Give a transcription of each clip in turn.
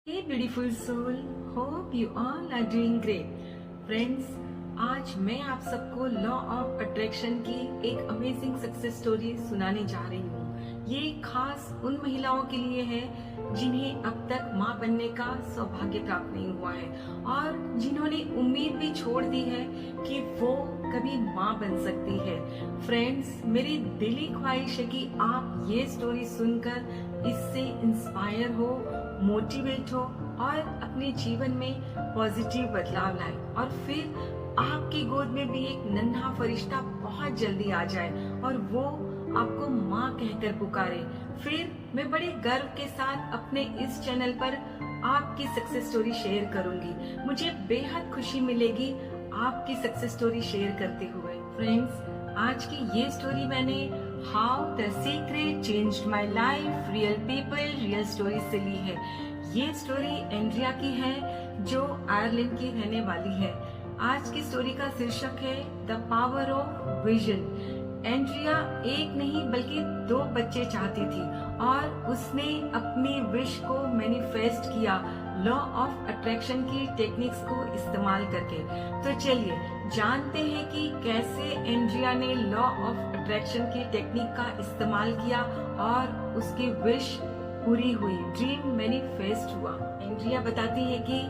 Hey beautiful soul, hope you all are doing great. Friends, आज मैं आप सबको लॉ ऑफ अट्रैक्शन की एक अमेजिंग सक्सेस स्टोरी सुनाने जा रही हूँ। ये खास उन महिलाओं के लिए है जिन्हें अब तक माँ बनने का सौभाग्य प्राप्त नहीं हुआ है और जिन्होंने उम्मीद भी छोड़ दी है कि वो कभी माँ बन सकती है। फ्रेंड्स, मेरी दिली ख्वाहिश है कि आप ये स्टोरी सुनकर इससे इंस्पायर हो, मोटिवेट हो और अपने जीवन में पॉजिटिव बदलाव लाए और फिर आपकी गोद में भी एक नन्हा फरिश्ता बहुत जल्दी आ जाए और वो आपको माँ कहकर पुकारे। फिर मैं बड़े गर्व के साथ अपने इस चैनल पर आपकी सक्सेस स्टोरी शेयर करूंगी। मुझे बेहद खुशी मिलेगी आपकी सक्सेस स्टोरी शेयर करते हुए। फ्रेंड्स, आज की ये स्टोरी मैंने how the secret changed my life, real people, real story से ली है। ये स्टोरी एंड्रिया की है जो आयरलैंड की रहने वाली है। आज की स्टोरी का शीर्षक है the power of vision. Andrea एक नहीं बल्कि 2 बच्चे चाहती थी और उसने अपनी विश को मैनिफेस्ट किया लॉ ऑफ अट्रैक्शन की टेक्निक्स को इस्तेमाल करके। तो चलिए जानते हैं कि कैसे एंड्रिया ने लॉ ऑफ अट्रैक्शन की टेक्निक का इस्तेमाल किया और उसकी विश पूरी हुई, ड्रीम मैनिफेस्ट हुआ। एंड्रिया बताती है कि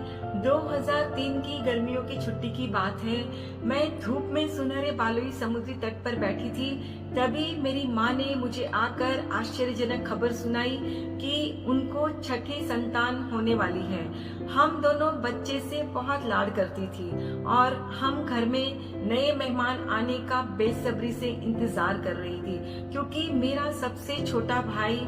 2003 की गर्मियों की छुट्टी की बात है। मैं धूप में सुनहरे बालुई समुद्री तट पर बैठी थी। तभी मेरी माँ ने मुझे आकर आश्चर्यजनक खबर सुनाई कि उनको छठी संतान होने वाली है। हम दोनों बच्चे से बहुत लाड करती थी और हम घर में नए मेहमान आने का बेसब्री से इंतजार कर रही थी क्योंकि मेरा सबसे छोटा भाई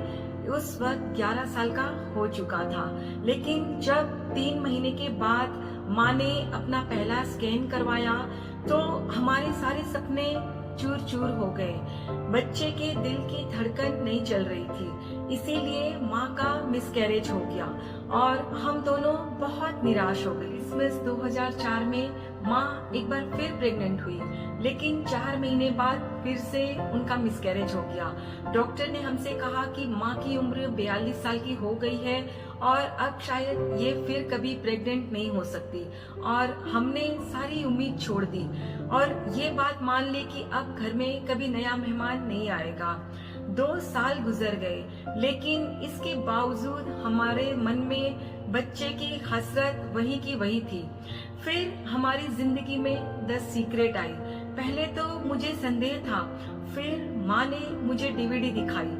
उस वक्त 11 साल का हो चुका था। लेकिन जब 3 महीने के बाद माँ ने अपना पहला स्कैन करवाया तो हमारे सारे सपने चूर चूर हो गए। बच्चे के दिल की धड़कन नहीं चल रही थी, इसीलिए माँ का मिसकैरेज हो गया और हम दोनों बहुत निराश हो गए। क्रिसमस 2004 में माँ एक बार फिर प्रेग्नेंट हुई, लेकिन 4 महीने बाद फिर से उनका मिसकैरेज हो गया। डॉक्टर ने हमसे कहा कि माँ की उम्र 42 साल की हो गई है और अब शायद ये फिर कभी प्रेग्नेंट नहीं हो सकती और हमने सारी उम्मीद छोड़ दी और ये बात मान ली कि अब घर में कभी नया मेहमान नहीं आएगा। 2 साल गुजर गए, लेकिन इसके बावजूद हमारे मन में बच्चे की हसरत वही की वही थी। फिर हमारी जिंदगी में द सीक्रेट आई। पहले तो मुझे संदेह था, फिर माँ ने मुझे डीवीडी दिखाई।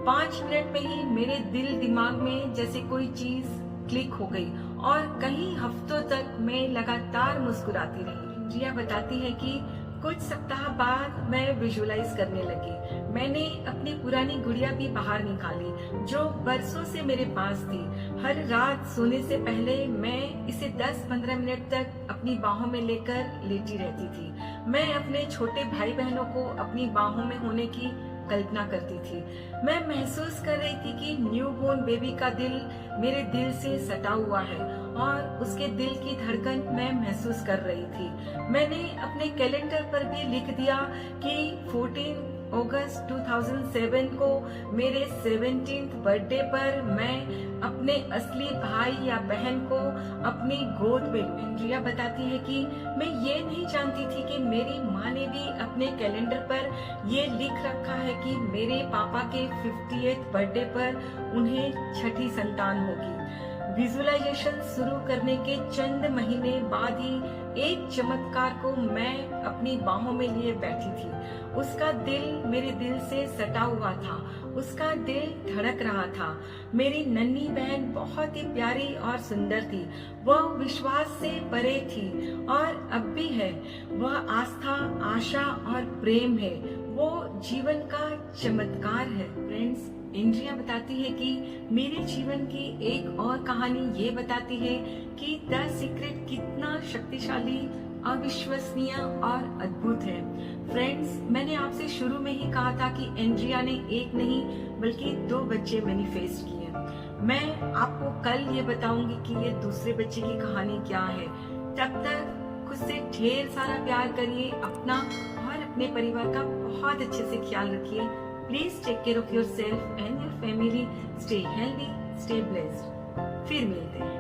5 मिनट में ही मेरे दिल दिमाग में जैसे कोई चीज क्लिक हो गई और कई हफ्तों तक मैं लगातार मुस्कुराती रही। जिया बताती है कि कुछ सप्ताह बाद मैं विजुअलाइज करने लगी। मैंने अपनी पुरानी गुड़िया भी बाहर निकाली जो बरसों से मेरे पास थी। हर रात सोने से पहले मैं इसे 10-15 मिनट तक अपनी बाहों में लेकर लेटी रहती थी। मैं अपने छोटे भाई बहनों को अपनी बाहों में होने की कल्पना करती थी। मैं महसूस कर रही थी कि न्यूबॉर्न बेबी का दिल मेरे दिल से सटा हुआ है और उसके दिल की धड़कन मैं महसूस कर रही थी। मैंने अपने कैलेंडर पर भी लिख दिया कि 14 अगस्त 2007 को मेरे 17th बर्थडे पर मैं अपने असली भाई या बहन को अपनी गोद में लूं। एंड्रिया बताती है कि मैं ये नहीं जानती थी कि मेरी माँ ने भी अपने कैलेंडर पर ये लिख रखा है कि मेरे पापा के 50th बर्थडे पर उन्हें छठी संतान होगी। विजुअलाइजेशन शुरू करने के चंद महीने बाद ही एक चमत्कार को मैं अपनी बाहों में लिए बैठी थी। उसका दिल मेरे दिल से सटा हुआ था, उसका दिल धड़क रहा था। मेरी नन्ही बहन बहुत ही प्यारी और सुंदर थी। वह विश्वास से परे थी और अब भी है। वह आस्था, आशा और प्रेम है। वो जीवन का चमत्कार है। फ्रेंड्स, एंड्रिया बताती है कि मेरे जीवन की एक और कहानी ये बताती है कि द सीक्रेट कितना शक्तिशाली, अविश्वसनीय और अद्भुत है। फ्रेंड्स, मैंने आपसे शुरू में ही कहा था कि एंड्रिया ने एक नहीं बल्कि 2 बच्चे मैनिफेस्ट किए। मैं आपको कल ये बताऊंगी कि ये दूसरे बच्चे की कहानी क्या है। तब तक खुद से ढेर सारा प्यार करिए, अपना और अपने परिवार का बहुत अच्छे से ख्याल रखिए। Please take care of yourself and your family. Stay healthy, stay blessed. फिर मिलते हैं।